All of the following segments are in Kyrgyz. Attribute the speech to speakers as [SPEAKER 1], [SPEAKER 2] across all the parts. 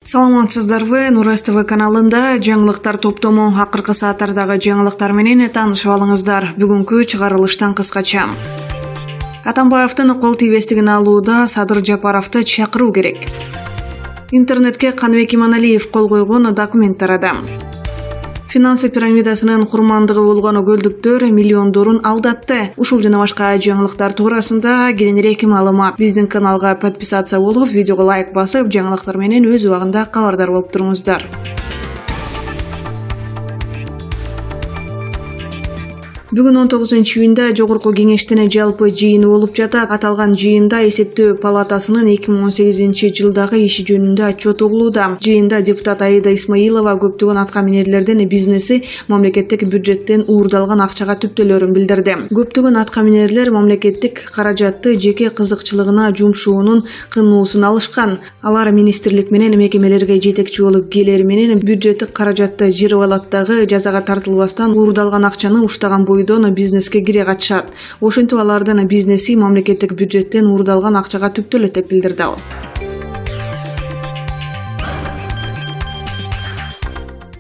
[SPEAKER 1] Саламатсыздарбы, Нурас ТВ каналында жаңылыктар топтому акыркы сааттардагы жаңылыктар менен таанышып алыңыздар. Бүгүнкү чыгарылыштан кыскача. Атамбаевдин кол тийбестигин алууда Садыр Жапаровду чакыруу керек. Интернетке Каныбек Иманалиев кол койгон документ тарады. Финансы пирамидасынын курмандыгы болгон көлдүктөр миллиондорун алдатты. Ушул жана башка жаңылыктар туурасында кененирээк маалымат. Биздин каналга подписация болуп, видеого лайк басып, жаңылыктар менен өз убагында кабардар болуп туруңуздар. Бүгүн 19-июнда жогорку кеңештин жалпы жыйыны болуп жатат. Аталган жыйында эсептөө палатасынын 2018-жылдагы иши жөнүндө отчет угулууда. Жыйында депутат Аида Исмаилова көптөгөн аткаминерлердин бизнеси мамлекеттик бюджеттен уурдалган акчага түптөлөрүн билдирди. Көптөгөн аткаминерлер мамлекеттик каражатты жеке кызыкчылыгына жумшоонун кынуусун алышкан. Алар министрлик менен мекемелерге жетекчи болуп келери менен бюджеттик каражатты жырып алат дагы жазага тартылбастан уурдалган акчаны уштаган бизнеске кире катышат. Ошентип алардын бизнеси мамлекеттик бюджеттен уурдалган акчага түптөлөт деп билдирди ал.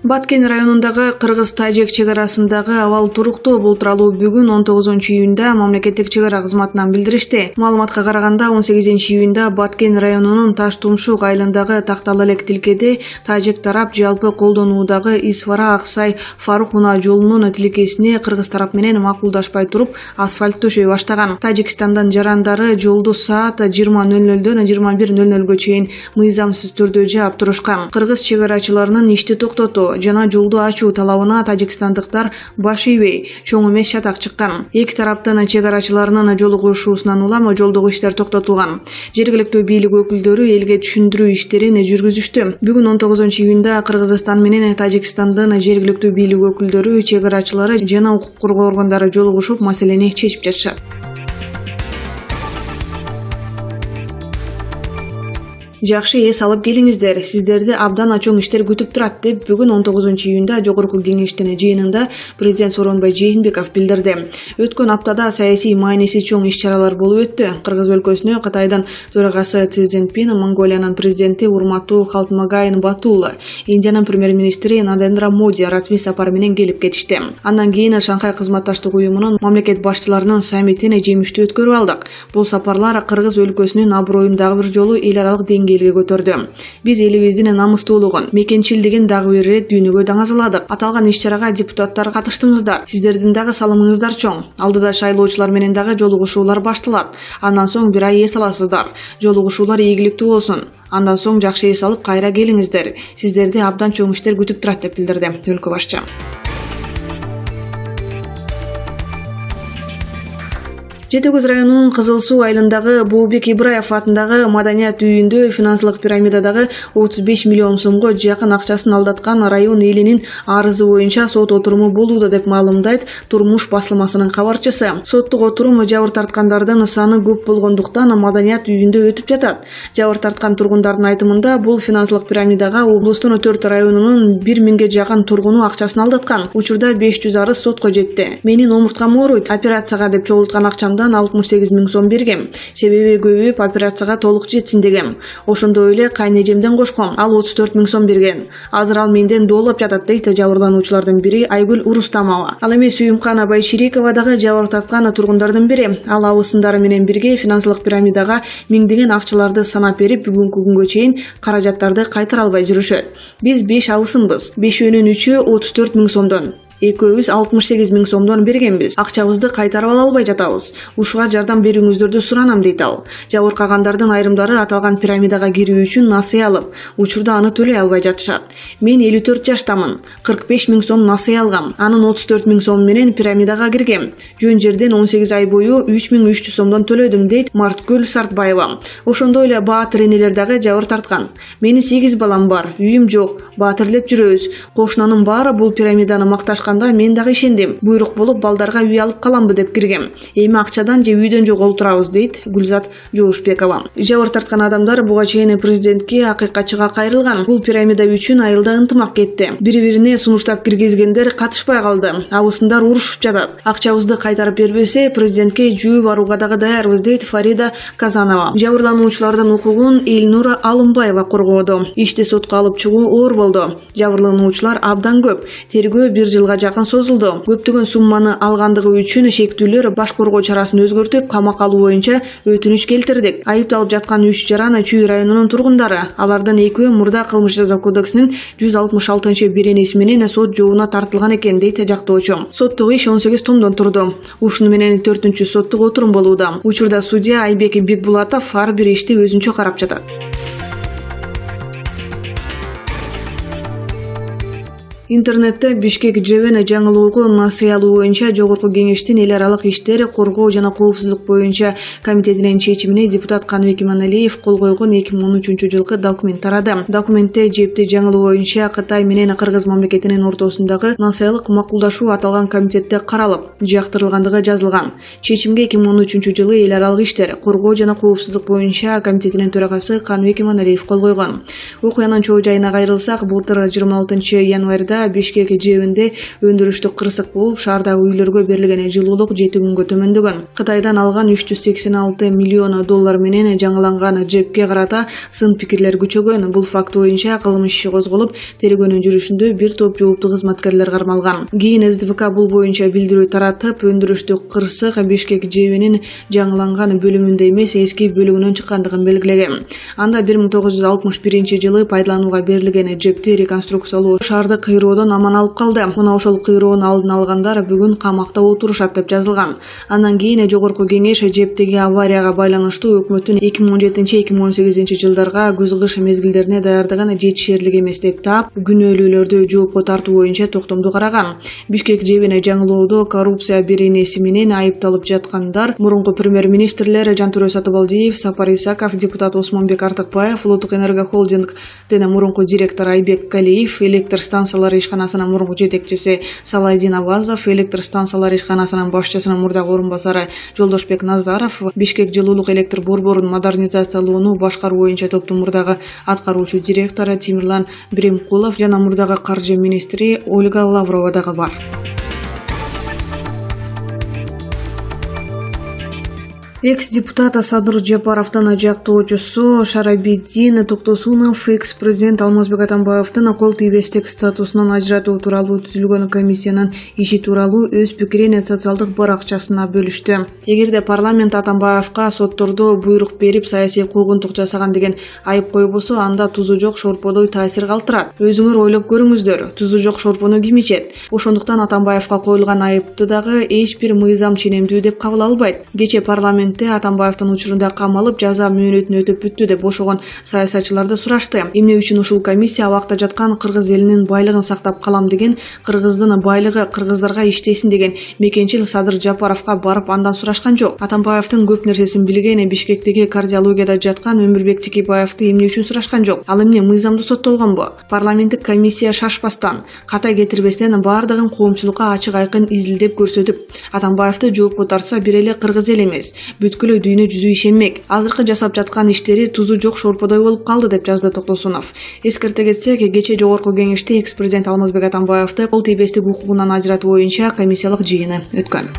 [SPEAKER 1] Баткен районундагы кыргыз-тажик чек арасындагы абал туруктуу. Бул тууралуу бүгүн 19-июнда мамлекеттик чек ара кызматынан билдиришти. Маалыматка караганда 18-июнда Баткен районунун Таш-Тумшук айылындагы тактал элек тилкеде тажик тарап жалпы колдонуудагы Исфара-Аксай Фарук унаа жолунун тилкесине кыргыз тарап менен макулдашпай туруп асфальт төшөй баштаган. Тажикстандан жарандары жолду саат 20:00дөн 21:00га чейин мыйзамсыз түрдө жаап турушкан. Кыргыз чек арачыларынын ишти токтотуу жана жолду ачуу талабына тажикстандыктар баш ийбей, чоң эмес шатак чыккан. Эки тараптын чек арачыларынын жолугушуусунан улам жолдогу иштер токтотулган. Жергиликтүү бийлик өкүлдөрү элге түшүндүрүү иштерин жүргүзүштү. Бүгүн 19-июнда Кыргызстан менен Тажикстандын жергиликтүү бийлик өкүлдөрү, чек арачылары жана укук коргоо органдары жолугушуп маселени чечип жатышат. Жакшы эс алып келиңиздер, сиздерди абдан чоң иштер күтүп турат деп бүгүн 19-июнда жогорку кеңештин жыйынында президент Сооронбай Жээнбеков билдирди. Өткөн аптада саясий мааниси чоң иш-чаралар болуп өттү. Кыргыз өлкөсүнө Кытайдын төрагасы Си Цзиньпин, Монголиянын президенти урматтуу Халтмаагийн Батуулла, Индиянын премьер-министри Нарендра Моди расмий сапар менен келип кетишти. Андан кийин Шанхай кызматташтык уюмунун мамлекет башчыларынын саммитин жемиштүү өткөрүп алдык. Бул сапарлар Кыргыз өлкөсүнүн аброюн дагы бир жолу эл аралык деңгээлге көтөрдү. Биз элибиздин намыстуулугун, мекенчилдигин дагы бир ирет дүйнөгө даңазаладык. Аталган иш-чарага депутаттар катыштыңыздар. Сиздердин дагы салымыңыздар чоң. Алдыда шайлоочулар менен дагы жолугушуулар башталат. Андан соң бир ай эс аласыздар. Жолугушуулар ийгиликтүү болсун. Андан соң жакшы эс алып кайра келиңиздер. Сиздерди абдан чоң иштер күтүп турат деп билдирди өлкө башчы. Жети-Көз районунун Кызыл Суу айылындагы Бообек Ибраев атындагы маданият үйүндө финансылык пирамидадагы 35 миллион сомго жакын акчасын алдаткан район элинин арызы боюнча сот отуруму болууда деп маалымдайт Турмуш басылмасынын кабарчысы. Соттук отурум жабыр тарткандардын саны көп болгондуктан маданият үйүндө өтүп жатат. Жабыр тарткан тургундардын айтымында бул финансылык пирамидага облустун 4 районунун 1000ге жакын тургуну акчасын алдаткан. Учурда 500 арыз сотко жетти. Менин омурткам ооруйт, операцияга деп чогулткан акчам 68 000 сом бергем. Себеби көбүйүп операцияга толук жетсин дегем. Ошондой эле кайнэжемден кошком. Ал 34 000 сом берген. Азыр ал менден доолап жатат дейт жабырлануучулардын бири Айгүл Урустамова. Ал эми Сүйүмкана Байширикова дагы жабыр тарткан тургундардын бири. Ал абысындары менен бирге финансылык пирамидага миңдеген акчаларды санап берип, бүгүнкү күнгө чейин каражаттарды кайтара албай жүрүшөт. Биз 5 абысынбыз. 5-өнүн 3-ü 34 000 сомдон. Экөөбүз 68 000 сомдон бергенбиз. Акчабызды кайтарып ала албай жатабыз. Ушуга жардам берүүңүздөрдү суранам дейт ал. Жабыркагандардын айрымдары аталган пирамидага кирүү үчүн насыя алып, учурда аны төлөй албай жатышат. Мен 54 жаштамын. 45 000 сом насыя алгам. Анын 34 000 сом менен пирамидага киргем. Жөн жерден 18 ай бою 3300 сомдон төлөдүм дейт Марткүл Сартбаева. Ошондой эле баатыр энелер дагы жабыр тарткан. Менин 8 балам бар, үйүм жок, баатырлеп жүрөбүз. Кошунанын баары бул пирамиданы макташкан атканда мен дагы ишендим. Буйрук болуп балдарга үй алып каламбы деп киргем. Эми акчадан же үйдөн жок отурабыз, дейт Гүлзат Жоошбекова. Жабыр тарткан адамдар буга чейин президентке акыйкатчыга кайрылган. Бул пирамида үчүн айылда ынтымак кетти. Бири-бирине сунуштап киргизгендер катышпай калды. Абысындар урушуп жатат. Акчабызды кайтарып бербесе, президентке жөө барууга дагы даярбыз, дейт Фарида Казанова. Жабырлануучулардын укугун Элнура Алымбаева коргоодо. Ишти сотко алып чыгуу оор болду. Жабырлануучулар абдан көп. Тергөө 1 жылга жакын созулду. Көптөгөн сумманы алгандыгы үчүн шектүүлөр баш коргоо чарасын өзгөртүп, камакка алуу боюнча өтүнүч келтирдик. Айыпталып жаткан 3 жаран Чүй районунун тургундары. Алардын экөө мурда кылмыш жаза кодексинин 166-беренеси менен сот жообуна тартылган экен, дейт жактоочу. Соттук иш 18 томдон турду. Ушуну менен 4-соттук отурум болууда. Учурда судья Айбек Бекбулатов ар бир ишти өзүнчө карап жатат. Интернетте Бишкек ЖБ жаңылоого насыялоо боюнча Жогорку кеңештин эл аралык иштер, коргоо жана коопсуздук боюнча комитетинин чечимине депутат Каныбек Иманалиев кол койгон 2013-жылкы документ тарады. Документте жепти жаңылоо боюнча Кытай менен Кыргыз мамлекетинин ортосундагы насыялык макулдашуу аталган комитетте каралып, жактырылгандыгы жазылган. Чечимге 2013-жылы эл аралык иштер, коргоо жана коопсуздук боюнча комитетинин төрагасы Каныбек Иманалиев кол койгон. Окуянын чоо жайына кайрылсак, былтыр 26-январда Бишкек ЖБ өндүрүштүк кырсык болуп, шаардагы үйлөргө берилген жылуулук 7 күнгө төмөндөгөн. Кытайдан алган 386 миллион доллар менен жаңыланган жепке карата сын пикирлер күчөгөн. Бул факт боюнча кылмыш иши козголуп, тергөөнүн жүрүшүндө бир топ жооптуу кызматкерлер кармалган. Кийин СДПК бул боюнча билдирүү таратып, өндүрүштүк кырсык Бишкек ЖБ жаңыланган бөлүмүндө эмес, эски бөлүгүнөн чыккандыгын белгилеген. Анда 1961-жылы пайдаланууга берилген жепти реконструкциялоо шаарды кыйроодон аман алып калды. Мына ошол кыйроонун алдын алгандар бүгүн камакта отурушат деп жазылган. Андан кийин Жогорку кеңеш жептеги аварияга байланыштуу өкмөттүн 2017-2018 жылдарга күз-кыш мезгилдерине даярдыгын жетишерлик эмес деп таап, күнөөлүүлөрдү жоопко тартуу боюнча токтомду караган. Бишкек ЖБ жаңылоодо коррупция беренеси менен айыпталып жаткандар мурунку премьер-министрлер Жантүрө Сатыбалдиев, Сапар Исаков, депутат Осмонбек Артыкбаев, Улуттук энерго холдинг мурунку директор Айбек Калиев, электр станциялары ишканасынын мурунку жетекчиси Салайдин Авазов, электр станциялары ишканасынын башчысынын мурдагы орун басары Жолдошбек Назаров, Бишкек жылуулук электр борборун модернизациялоону башкаруу боюнча топтун мурдагы аткаруучу директору Тимирлан Биримкулов жана мурдагы каржы министри Ольга Лаврова дагы бар. Экс-депутат Садыр Жапаровдун жактоочусу Шарабиддин Токтосунов экс-президент Алмазбек Атамбаевдин кол тийбестик статусунан ажыратуу тууралуу түзүлгөн комиссиянын иши тууралуу өз пикирин социалдык баракчасына бөлүштү. Эгерде парламент Атамбаевка соттордо буйрук берип саясий куугунтук жасаган деген айып койбосо, анда тузу жок шорподой таасир калтырат. Өзүңөр ойлоп көрүңүздөр, тузу жок шорпону ким ичет? Ошондуктан Атамбаевка коюлган айыпты дагы эч бир мыйзам ченемдүү деп кабыл албайт. Кече парламент Атамбаевдин учурунда камалып, жаза мөөнөтүн өтүп бүттү деп бошогон саясатчыларды сурашты. Эмне үчүн ушул комиссия абакта жаткан кыргыз элинин байлыгын сактап калам деген, кыргыздын байлыгы кыргыздарга иштесин деген мекенчил Садыр Жапаровка барып андан сурашкан жок. Атамбаевдин көп нерсесин билген Бишкектеги кардиологияда жаткан Өмүрбек Тикибаевди эмне үчүн сурашкан жок? Ал эмне мыйзамдуу соттолгонбу? Парламенттик комиссия шашпастан, ката кетирбестен бардыгын коомчулукка ачык айкын изилдеп көрсөтүп, Атамбаевди жоопко тартса бир эле кыргыз эл эмес, бүткүл дүйнө жүзү ишенмек. Азыркы жасап жаткан иштери тузу жок шорподой болуп калды деп жазды Токтосунов. Эскерте кетсек, кече Жогорку кеңеште экс-президент Алмазбек Атамбаевди кол тийбестик укугунан ажыратуу боюнча комиссиялык жыйыны өткөн.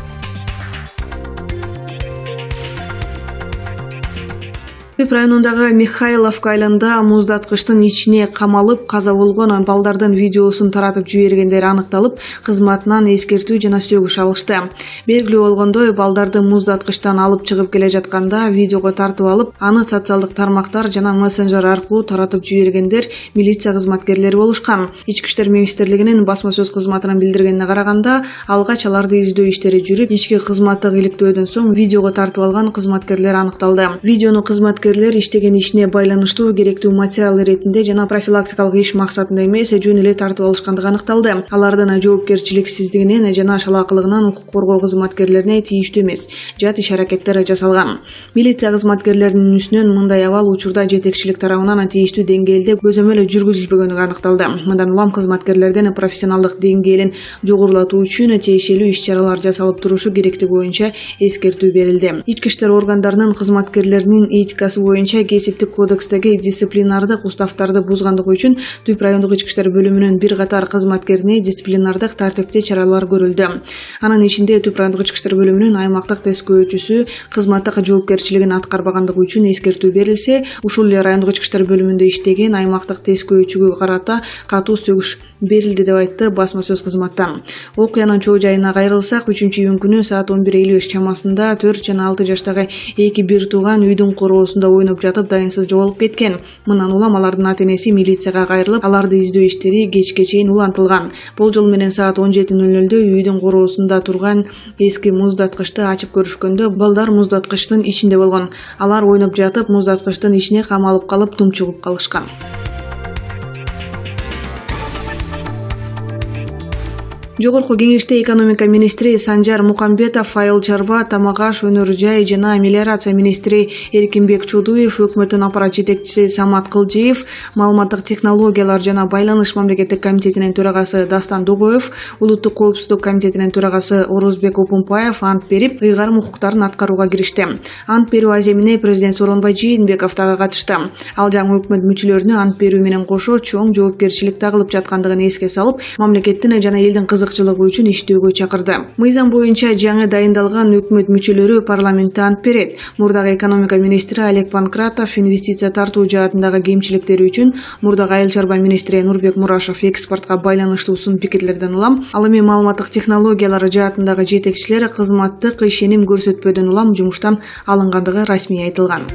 [SPEAKER 1] Районундагы Михайловка айылында муздаткычтын ичине камалып каза болгон балдардын видеосун таратып жибергендер аныкталып, кызматынан эскертүү жана сөгүш алышты. Белгилүү болгондой, балдарды муздаткычтан алып чыгып келе жатканда видеого тартып алып, аны социалдык тармактар жана мессенджер аркылуу таратып жибергендер милиция кызматкерлери болушкан. Ички иштер министрлигинин басма сөз кызматынан билдиргенине караганда, алгач аларды издөө иштери жүрүп, ички кызматтык иликтөөдөн соң видеого тартып алган кызматкерлер аныкталды. Видеону кызматкер кызматкерлер иштеген ишине байланыштуу керектүү материал иретинде жана профилактикалык иш максатында эмес жөн эле тартып алышкандыгы аныкталды. Алардын жоопкерчиликсиздигинен жана шалаакылыгынан укук коргоо кызматкерлерине тийиштүү эмес жат иш-аракеттер жасалган. Милиция кызматкерлеринин үнүсүнөн мындай абал учурда жетекчилик тарабынан тийиштүү деңгээлде көзөмөл жүргүзүлбөгөнү аныкталды. Мындан улам кызматкерлердин профессионалдык деңгээлин жогорулатуу үчүн тиешелүү иш-чаралар жасалып турушу керектиги боюнча эскертүү берилди. Ички иштер органдарынын кызматкерлеринин этикасы боюнча кесиптик кодекстеги дисциплинардык уставдарды бузгандыгы үчүн Түп райондук ички иштер бөлүмүнүн бир катар кызматкерине дисциплинардык тартипти чаралар көрүлдү. Анын ичинде Түп райондук ички иштер бөлүмүнүн аймактык тескөөчүсү кызматтык жоопкерчилигин аткарбагандыгы үчүн эскертүү берилсе, ушул эле райондук ички иштер бөлүмүндө иштеген аймактык тескөөчүгө карата катуу сөгүш берилди деп айтты басма сөз кызматтан. Окуянын чоо жайына кайрылсак, 3-июнь күнү саат 11:55 чамасында 4 жана 6 жаштагы эки бир тууган үйдүн короосунда ойноп жатып дайынсыз жоголуп кеткен. Мындан улам алардын ата-энеси милицияга кайрылып, аларды издөө иштери кечке чейин улантылган. Болжол менен саат 17:00 үйдүн короосунда турган эски муздаткычты ачып көрүшкөндө балдар муздаткычтын ичинде болгон. Алар ойноп жатып муздаткычтын ичине камалып калып тумчугуп калышкан. Жогорку кеңеште экономика министри Санжар Мукамбетов, Айыл чарба, тамак аш, өнөр жай жана мелиорация министри Эркинбек Чудуев, өкмөттүн аппарат жетекчиси Самат Кылжиев, маалыматтык технологиялар жана байланыш мамлекеттик комитетинин төрагасы Дастан Дугоев, улуттук коопсуздук комитетинин төрагасы Орозбек Опунпаев ант берип, ыйгарым укуктарын аткарууга киришти. Ант берүү аземине президент Сооронбай Жээнбеков дагы катышты. Ал жаңы өкмөт мүчөлөрүнө ант берүү менен кошо чоң жоопкерчилик тагылып жаткандыгын эске салып, мамлекеттин жана элдин кызыкчылыгы үчүн иштөөгө чакырды. Мыйзам боюнча жаңы дайындалган өкмөт мүчөлөрү парламентте ант берет. Мурдагы экономика министри Олег Панкратов инвестиция тартуу жаатындагы кемчиликтери үчүн, мурдагы айыл чарба министри Нурбек Мурашев экспортко байланыштуу сын пикирлерден улам, ал эми маалыматтык технологиялары жаатындагы жетекчилер кызматтык ишеним көрсөтпөдөн улам жумуштан алынгандыгы расмий айтылган.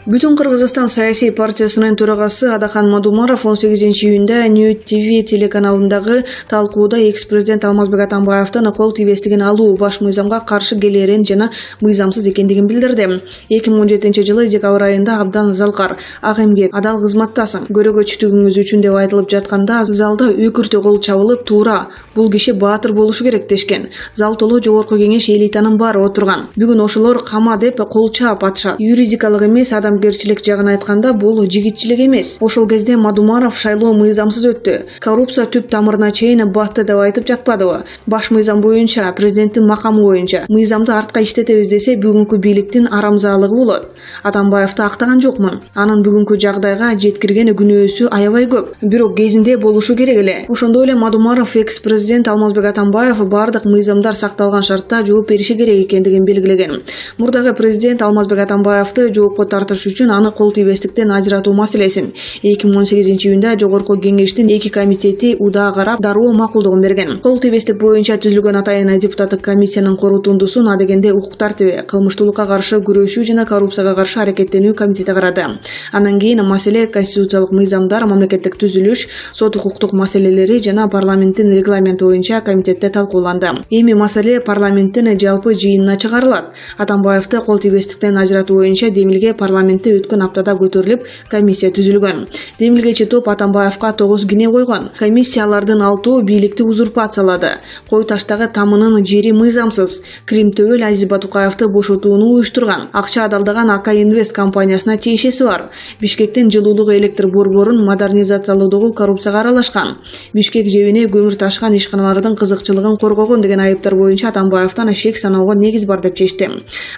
[SPEAKER 1] Бүтүн Кыргызстан саясий партиясынын төрагасы Адахан Мадумаров 18-июнда New TV телеканалындагы талкууда экс-президент Алмазбек Атамбаевдин кол тийбестигин алуу баш мыйзамга каршы келерин жана мыйзамсыз экендигин билдирди. 2017-жылы декабрь айында абдан залкар, ак эмгек, адал кызматтасың, көрөгөчтүгүңүз үчүн деп айтылып жатканда залда өкүртө кол чабылып, туура, бул киши баатыр болушу керек дешкен. Зал толо жогорку кеңеш элитанын баары отурган. Бүгүн ошолор кама деп кол чаап атышат. Юридикалык эмес адамгерчилик жагын айтканда бул жигитчилик эмес. Ошол кезде Мадумаров шайлоо мыйзамсыз өттү. Коррупция түп тамырына чейин батты деп айтып жатпадыбы? Баш мыйзам боюнча, президенттин макамы боюнча мыйзамды артка иштетебиз десе, бүгүнкү бийликтин арамзаалыгы болот. Атамбаевди актаган жокмун. Анын бүгүнкү жагдайга жеткирген күнөөсү аябай көп. Бирок кезинде болушу керек эле. Ошондой эле Мадумаров экс-президент Алмазбек Атамбаев бардык мыйзамдар сакталган шартта жооп бериши керек экендигин белгилеген. Мурдагы президент Алмазбек Атамбаевди жоопко тартыш үчүн аны кол тийбестиктен ажыратуу маселесин 2018-июнда жогорку кеңештин эки комитети удаа карап дароо макулдугун берген. Кол тийбестик боюнча түзүлгөн атайын депутаттык комиссиянын корутундусун адегенде укук тартиби, кылмыштуулукка каршы күрөшүү жана коррупцияга каршы аракеттенүү комитети карады. Андан кийин маселе конституциялык мыйзамдар, мамлекеттик түзүлүш, сот укуктук маселелери жана парламенттин регламенти боюнча комитетте талкууланды. Эми маселе парламенттин жалпы жыйынына чыгарылат. Атамбаевди кол тийбестиктен ажыратуу боюнча демилге парламентте өткөн аптада көтөрүлүп, комиссия түзүлгөн. Демилгечи топ Атамбаевга 9 кине койгон. Комиссиялардын 6 бийликти узурпациялады. Кой таштагы тамынын жери мыйзамсыз. Крим төбөл Азиз Батукаевди бошотууну уюштурган. Акча адалдаган АК Инвест компаниясына тиешеси бар. Бишкектин жылуулук электр борборун модернизациялоодогу коррупцияга аралашкан. Бишкек жебине көмүр ташкан ишканалардын кызыкчылыгын коргогон деген айыптар боюнча Атамбаевден шек саноого негиз бар деп чечти.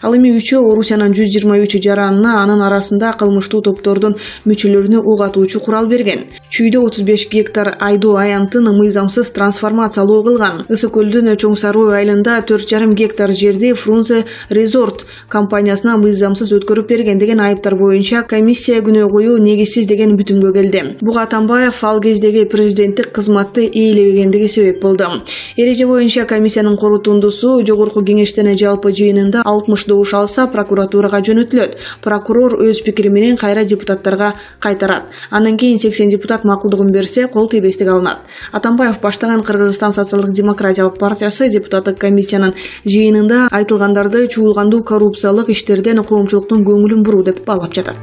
[SPEAKER 1] Ал эми үчөө Орусиянын 123 жаранына, анын арасында кылмыштуу топтордун мүчөлөрүнө ок атуучу курал берген. Чүйдө 35 гектар айдоо аянтын мыйзамсыз трансформациялоо кылган. Ысык көлдүн Чоң Саруу айылында 4,5 гектар жерди Фрунзе Резорт компаниясына мыйзамсыз өткөрүп берген деген айыптар боюнча комиссия күнөө коюу негизсиз деген бүтүмгө келди. Буга Атамбаев ал кездеги президенттик кызматты ээлебегендиги себеп болду. Эреже боюнча комиссиянын корутундусу жогорку кеңештин жалпы жыйынында 60 добуш алса, прокуратурага жөнөтүлөт. Прокурор өз пикири менен кайра депутаттарга кайтарат. Андан кийин 80 депутат макулдугун берсе, кол тийбестик алынат. Атамбаев баштаган Кыргызстан социалдык демократиялык партиясы депутаттык комиссиянын жыйынында айтылгандарды чуулгандуу коррупциялык иштерден коомчулуктун көңүлүн буруу деп баалап жатат.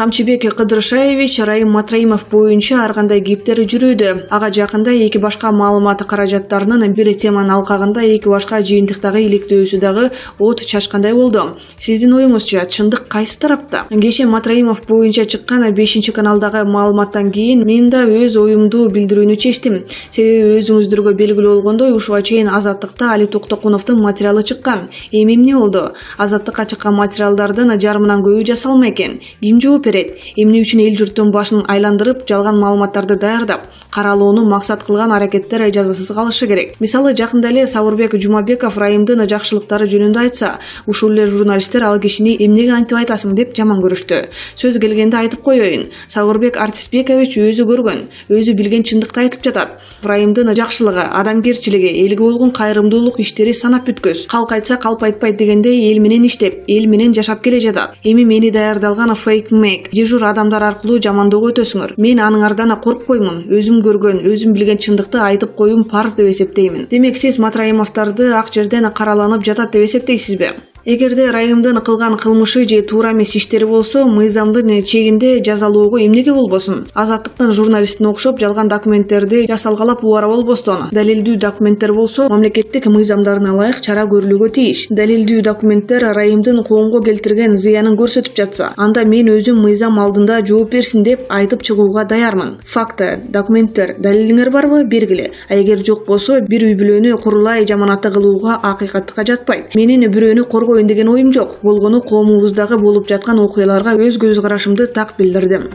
[SPEAKER 1] Камчыбек Кыдыршаевич Райым Матраимов боюнча ар кандай кептери жүрүүдө. Ага жакында эки башка маалымат каражаттарынын бир теманын алкагында эки башка жыйынтыктагы иликтөөсү дагы от чачкандай болду. Сиздин оюңузча, чындык кайсы тарапта? Кеше Матраимов боюнча чыккан 5-каналдагы маалыматтан кийин мен да өз оюмду билдирүүнү чечтим. Себеби өзүңүздөргө белгилүү болгондой, ушуга чейин Азаттыкта Али Токтокуновдун материалы чыккан. Эми эмне болду? Азаттыкка чыккан материалдардын жарымынан көбү жасалма экен. Ким жооп берет? Эмне үчүн эл журттун башын айландырып, жалган маалыматтарды даярдап, каралоону максат кылган аракеттер жазасыз калышы керек. Мисалы, жакында эле Сабырбек Жумабеков Райымдын жакшылыктары жөнүндө айтса, ушул эле журналисттер ал кишини эмнеге антип айтасың деп жаман көрүштү. Сөз келгенде айтып коеюн. Сабырбек Артисбекович өзү көргөн, өзү билген чындыкты айтып жатат. Райымдын жакшылыгы, адамгерчилиги, элге болгон кайрымдуулук иштери санап бүткөс. Калк айтса калп айтпайт дегендей эл менен иштеп, эл менен жашап келе жатат. Эми мени даярдалган фейк мейк, дежур адамдар аркылуу жамандоого өтөсүңөр. Мен аныңардан коркпоймун. Өзүм көргөн, өзүм билген чындыкты айтып коюм парз деп эсептеймин. Демек сиз Матраимовдорду ак жерден караланып жатат деп эсептейсизби? Эгерде Райымдын кылган кылмышы же туура эмес иштери болсо, мыйзамдын чегинде жазалоого эмнеге болбосун? Азаттыктын журналистине окшоп жалган документтерди жасалгалап убара болбостон, далилдүү документтер болсо, мамлекеттик мыйзамдарына ылайык чара көрүлүүгө тийиш. Далилдүү документтер Райымдын коомго келтирген зыянын көрсөтүп жатса, анда мен өзүм мыйзам алдында жооп берсин деп айтып чыгууга даярмын. Факты, документтер, далилиңер барбы? Бергиле. Эгер жок болсо, бир үй бүлөнү курулай жаманаты кылууга акыйкаттыкка жатпайт. Менин бирөөнү коргоюн деген оюм жок. Болгону коомубуздагы болуп жаткан окуяларга өз көз карашымды так билдирдим.